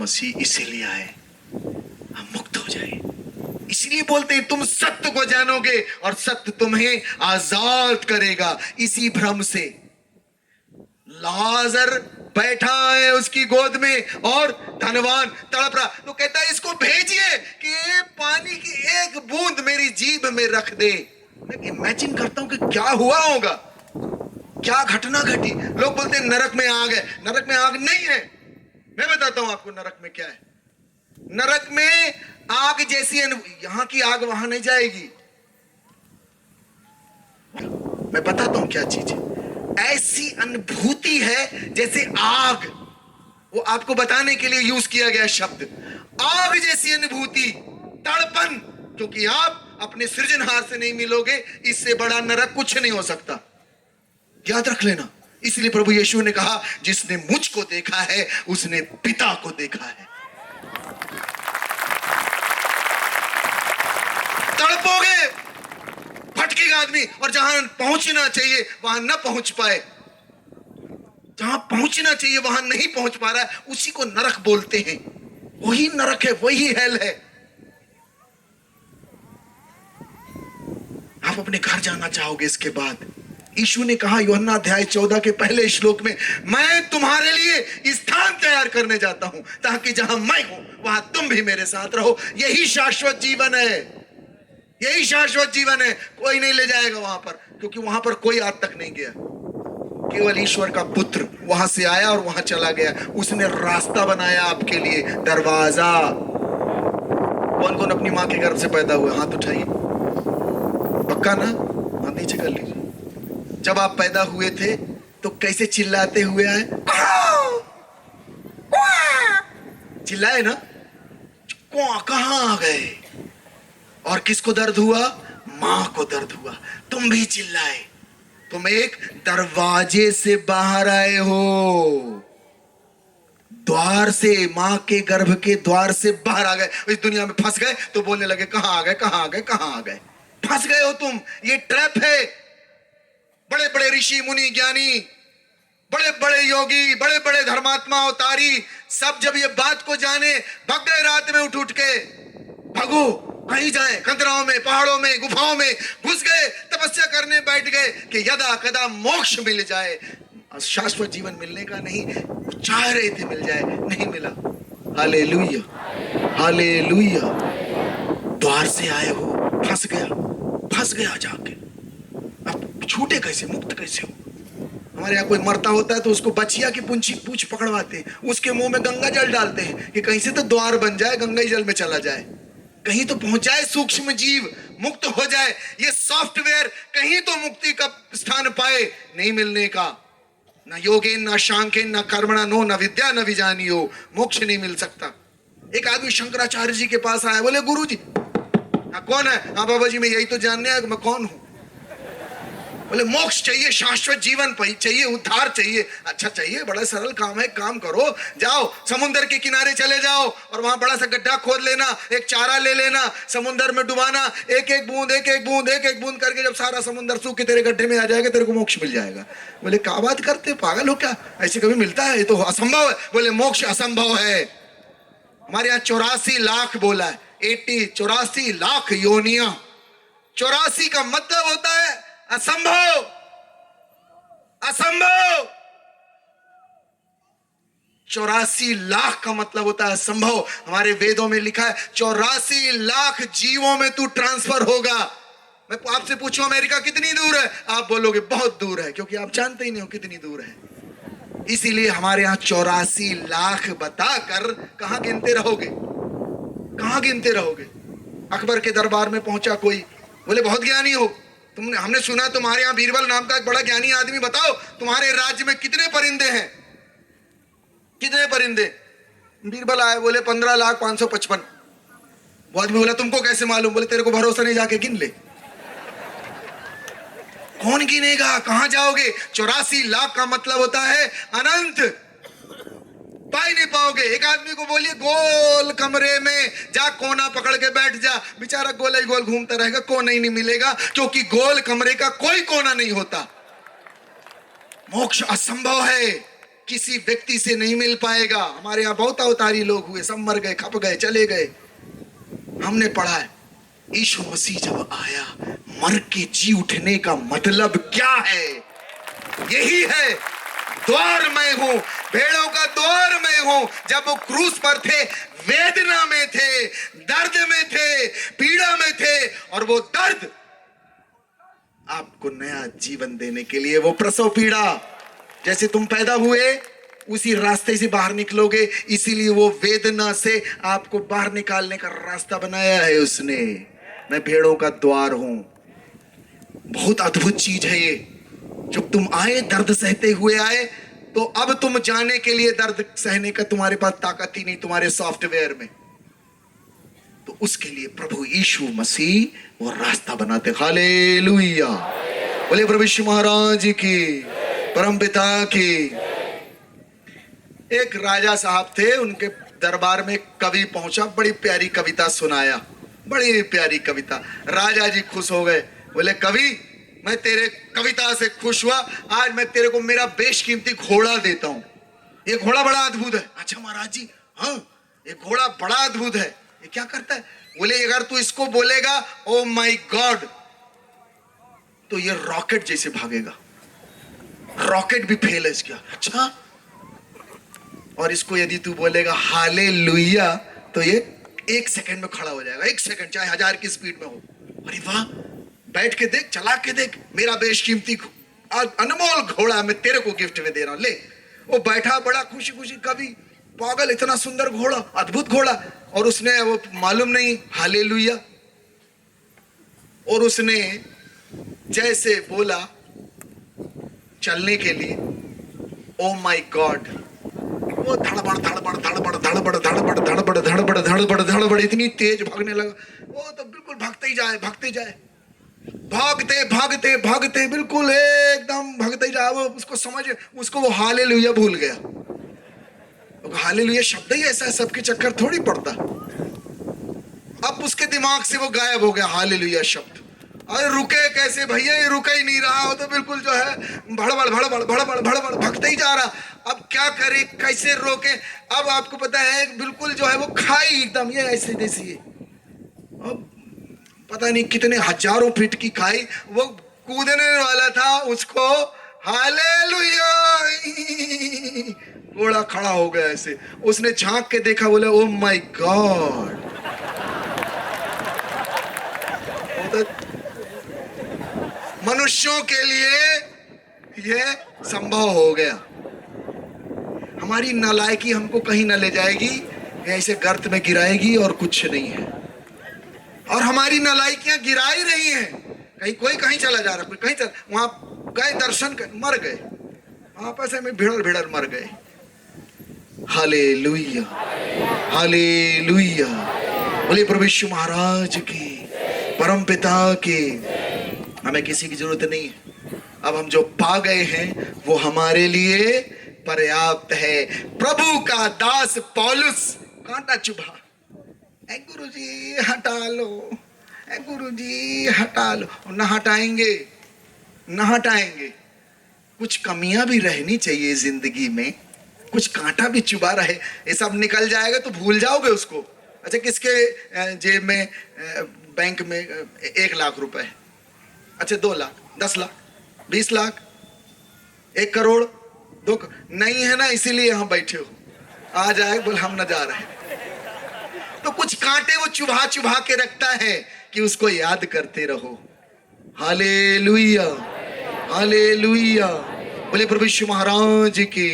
मसीह इसीलिए आए हम मुक्त हो जाए। इसलिए बोलते हैं तुम सत्य को जानोगे और सत्य तुम्हें आजाद करेगा। इसी भ्रम से लाजर बैठा है उसकी गोद में और धनवान तड़प रहा, तो कहता है इसको भेजिए कि पानी की एक बूंद मेरी जीभ में रख दे। मैं इमेजिन करता हूं कि क्या हुआ होगा, क्या घटना घटी। लोग बोलते हैं नरक में आग है, नरक में आग नहीं है। मैं बताता हूं आपको नरक में क्या है। नरक में आग जैसी यहां की आग वहां नहीं जाएगी। मैं बताता हूं क्या चीज है। ऐसी अनुभूति है जैसे आग, वो आपको बताने के लिए यूज किया गया शब्द आग जैसी अनुभूति, तड़पन, क्योंकि आप अपने सृजनहार से नहीं मिलोगे। इससे बड़ा नरक कुछ नहीं हो सकता, याद रख लेना। इसलिए प्रभु यीशु ने कहा जिसने मुझको देखा है उसने पिता को देखा है। तड़पोगे, भटकेगा आदमी, और जहां पहुंचना चाहिए वहां न पहुंच पाए, जहां पहुंचना चाहिए वहां नहीं पहुंच पा रहा है, उसी को नरक बोलते हैं। वही नरक है, वही हेल है। आप अपने घर जाना चाहोगे इसके बाद। यीशु ने कहा यूहन्ना अध्याय 14 के पहले श्लोक में, मैं तुम्हारे लिए स्थान तैयार करने जाता हूं ताकि जहां मैं हूं वहां तुम भी मेरे साथ रहो। यही शाश्वत जीवन है, यही शाश्वत जीवन है। कोई नहीं ले जाएगा वहां पर, क्योंकि वहां पर कोई आज तक नहीं गया। केवल ईश्वर का पुत्र वहां से आया और वहां चला गया। उसने रास्ता बनाया आपके लिए, दरवाजा। कौन कौन अपनी मां के गर्भ से पैदा हुए, हाथ उठाइए। पक्का ना, हाथ नीचे कर लीजिए। जब आप पैदा हुए थे तो कैसे चिल्लाते हुए आए? चिल्लाए ना, कहां आ गए? और किसको दर्द हुआ? मां को दर्द हुआ। तुम भी चिल्लाए। तुम एक दरवाजे से बाहर आए हो, द्वार से, मां के गर्भ के द्वार से बाहर आ गए। इस दुनिया में फंस गए तो बोलने लगे कहां आ गए, कहां आ गए, कहां आ गए। फंस गए हो तुम, ये ट्रैप है। बड़े बड़े ऋषि मुनि ज्ञानी, बड़े बड़े योगी, बड़े बड़े धर्मात्मा अवतारी, सब जब ये बात को जाने भग गए। रात में उठ उठ के भगो, कहीं जाए, खंडराओं में, पहाड़ों में, गुफाओं में घुस गए, तपस्या करने बैठ गए कि यदा कदा मोक्ष मिल जाए। शाश्वत जीवन मिलने का नहीं, चाह रहे थे मिल जाए, नहीं मिला। Hallelujah, hallelujah. द्वार से आए हो, फंस गया जाके। अब छूटे कैसे, मुक्त कैसे हो? हमारे यहाँ कोई मरता होता है तो उसको बछिया की पूंछ पकड़वाते हैं, उसके मुंह में गंगा जल डालते हैं कि कहीं से तो द्वार बन जाए, गंगा जल में चला जाए, कहीं तो पहुंच जाए, सूक्ष्म जीव मुक्त हो जाए। ये सॉफ्टवेयर कहीं तो मुक्ति का स्थान पाए, नहीं मिलने का। ना योगेन, ना शांकेन, ना कर्मणा, नो न विद्या न विजानियो, मोक्ष नहीं मिल सकता। एक आदमी शंकराचार्य जी के पास आया, बोले गुरु जी। हाँ कौन है? हाँ बाबा जी मैं यही तो जानने आया मैं कौन हूं। बोले मोक्ष चाहिए, शाश्वत जीवन चाहिए, उद्धार चाहिए। अच्छा चाहिए, बड़ा सरल काम है। काम करो, जाओ समुद्र के किनारे चले जाओ और वहां बड़ा सा गड्ढा खोद लेना, एक चारा ले लेना, समुद्र में डुबाना, एक एक बूंद एक एक बूंद एक एक बूंद करके जब सारा समुद्र सूख के तेरे गड्ढे में आ जाएगा, तेरे को मोक्ष मिल जाएगा। बोले क्या बात करते, पागल हो क्या? ऐसे कभी मिलता है? ये तो असंभव है। बोले मोक्ष असंभव है। हमारे यहाँ 84 लाख बोला है, 84 लाख योनिया। 84 का मतलब होता है असंभव, असंभव। 84 लाख का मतलब होता है असंभव। हमारे वेदों में लिखा है 84 लाख जीवों में तू ट्रांसफर होगा। मैं आपसे पूछूं अमेरिका कितनी दूर है, आप बोलोगे बहुत दूर है, क्योंकि आप जानते ही नहीं हो कितनी दूर है। इसीलिए हमारे यहाँ 84 लाख बताकर कहां गिनते रहोगे, कहां गिनते रहोगे? अकबर के दरबार में पहुंचा कोई, बोले बहुत ज्ञानी हो, हमने सुना तुम्हारे यहाँ बीरबल नाम का एक बड़ा ज्ञानी आदमी, बताओ तुम्हारे राज्य में कितने परिंदे हैं, कितने परिंदे? बीरबल आए, बोले 15,555,000। वो आदमी बोला तुमको कैसे मालूम? बोले तेरे को भरोसा नहीं, जाके गिन ले। कौन गिनेगा, कहां जाओगे? 84 लाख का मतलब होता है अनंत, पा ही नहीं पाओगे। एक आदमी को बोलिए गोल कमरे में जा, कोना पकड़ के बैठ जा, बेचारा गोल ही गोल घूमता रहेगा, कोना ही नहीं मिलेगा, क्योंकि गोल कमरे का कोई कोना नहीं होता। मोक्ष असंभव है। किसी व्यक्ति से नहीं मिल पाएगा। हमारे यहाँ बहुत अवतारी लोग हुए, सब मर गए, खप गए, चले गए। हमने पढ़ा है यीशु मसीह जब आया, मर के जी उठने का मतलब क्या है? यही है, द्वार मैं हूं, भेड़ों का द्वार मैं हूं। जब वो क्रूस पर थे, वेदना में थे, दर्द में थे, पीड़ा में थे, और वो दर्द आपको नया जीवन देने के लिए, वो प्रसव पीड़ा, जैसे तुम पैदा हुए उसी रास्ते से बाहर निकलोगे, इसीलिए वो वेदना से आपको बाहर निकालने का रास्ता बनाया है उसने। मैं भेड़ों का द्वार हूं। बहुत अद्भुत चीज है ये। जब तुम आए, दर्द सहते हुए आए, तो अब तुम जाने के लिए दर्द सहने का तुम्हारे पास ताकत ही नहीं तुम्हारे सॉफ्टवेयर में। तो उसके लिए प्रभु यीशु मसीह वो रास्ता बनाते। हालेलुया, बोले प्रभु यीशु महाराज की, परमपिता की। एक राजा साहब थे, उनके दरबार में कवि पहुंचा, बड़ी प्यारी कविता सुनाया, बड़ी प्यारी कविता। राजा जी खुश हो गए, बोले कवि, मैं तेरे कविता से खुश हुआ, आज मैं तेरे को मेरा बेशकीमती घोड़ा देता हूं। ये घोड़ा बड़ा अद्भुत है। अच्छा महाराज जी, हाँ ये घोड़ा बड़ा अद्भुत है, ये क्या करता है? बोले अगर तू इसको बोलेगा ओ माय गॉड, तो ये रॉकेट जैसे भागेगा, रॉकेट भी फेल है इसका। अच्छा, और इसको यदि तू बोलेगा हालेलुया, तो ये 1 सेकंड में खड़ा हो जाएगा, 1 सेकंड, चाहे 1000 की स्पीड में हो। अरे वाह, बैठ के देख, चला के देख, मेरा बेशकीमती अनमोल घोड़ा मैं तेरे को गिफ्ट में दे रहा हूं, ले। वो बैठा बड़ा खुशी खुशी, कभी पागल, इतना सुंदर घोड़ा, अद्भुत घोड़ा, और उसने वो मालूम नहीं हालेलुया, और उसने जैसे बोला चलने के लिए, ओ माय गॉड, वो धड़बड़ धड़बड़ धड़बड़ धड़बड़ धड़बड़ धड़बड़ धड़बड़ धड़बड़ धड़बड़ इतनी तेज भागने लगा। वो तो बिल्कुल भागते ही जाए, भागते जाए, भागते भागते भागते बिल्कुल एकदम भागते ही जाए। वो उसको समझ, उसको वो हालेलुया भूल गया। हालेलुया शब्द ही ऐसा है, सबके चक्कर थोड़ी पड़ता। अब उसके दिमाग से वो गायब हो गया हालेलुया शब्द। अरे रुके कैसे भैया, ये रुके ही नहीं रहा, वो तो बिल्कुल जो है भड़बड़ भड़बड़ भड़बड़ भड़बड़ भागते ही जा रहा। अब क्या करे, कैसे रोके? अब आपको पता है बिल्कुल जो है वो खाई एकदम, ये ऐसे जैसी, अब पता नहीं कितने हजारों फीट की खाई, वो कूदने वाला था, उसको हालेलुया, घोड़ा खड़ा हो गया ऐसे। उसने झांक के देखा, बोले ओ माय गॉड। मनुष्यों के लिए यह संभव हो गया। हमारी नालायकी हमको कहीं ना ले जाएगी, ऐसे गर्त में गिराएगी और कुछ नहीं है। और हमारी नालायकियां गिरा ही रही हैं। कहीं कोई कहीं चला जा रहा, कोई कहीं चला, वहां गए दर्शन कर, मर गए, आपस में भिड़र भिड़र मर गए। हालेलुया, हालेलुया, बोले प्रभु यीशु महाराज की, परम पिता की। हमें किसी की जरूरत नहीं है। अब हम जो पा गए हैं वो हमारे लिए पर्याप्त है। प्रभु का दास पौलुस कांटा चुभा, ऐ गुरुजी हटा लो, ऐ गुरुजी हटा लो। ना हटाएंगे, ना हटाएंगे। कुछ कमियां भी रहनी चाहिए जिंदगी में, कुछ कांटा भी चुभा रहे, ये सब निकल जाएगा तो भूल जाओगे उसको। अच्छा, किसके जेब में बैंक में 1 लाख रुपए है? अच्छा 2 लाख, 10 लाख, 20 लाख, 1 करोड़, 2 नहीं है ना, इसीलिए यहां बैठे हो। आ जाए बोल हम न जा रहे। तो कुछ कांटे वो चुभा चुभा के रखता है कि उसको याद करते रहो। हालेलुया, हालेलुया, बोले प्रभु यीशु महाराज की,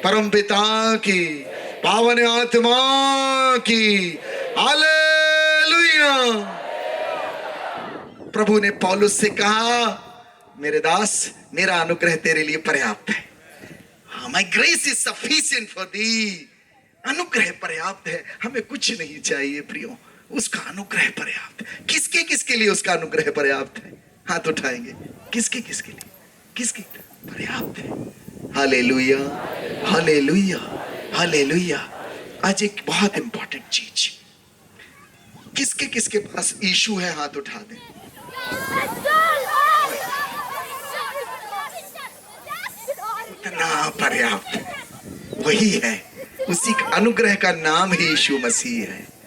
परम पिता की, पावन आत्मा की। हालेलुया। प्रभु ने पौलुस से कहा, मेरे दास, मेरा अनुग्रह तेरे लिए पर्याप्त है। My grace is sufficient for थी। अनुग्रह पर्याप्त है, हमें कुछ नहीं चाहिए प्रियो, उसका अनुग्रह पर्याप्त है। किसके किसके लिए उसका अनुग्रह पर्याप्त है? हाथ उठाएंगे, किसके किसके लिए, किसके पर्याप्त है? Hallelujah, hallelujah, hallelujah. आज एक बहुत इंपॉर्टेंट चीज, किसके किसके पास यीशु है? हाथ उठा दें। इतना पर्याप्त है, वही है, उसी का अनुग्रह का नाम ही यीशु मसीह है।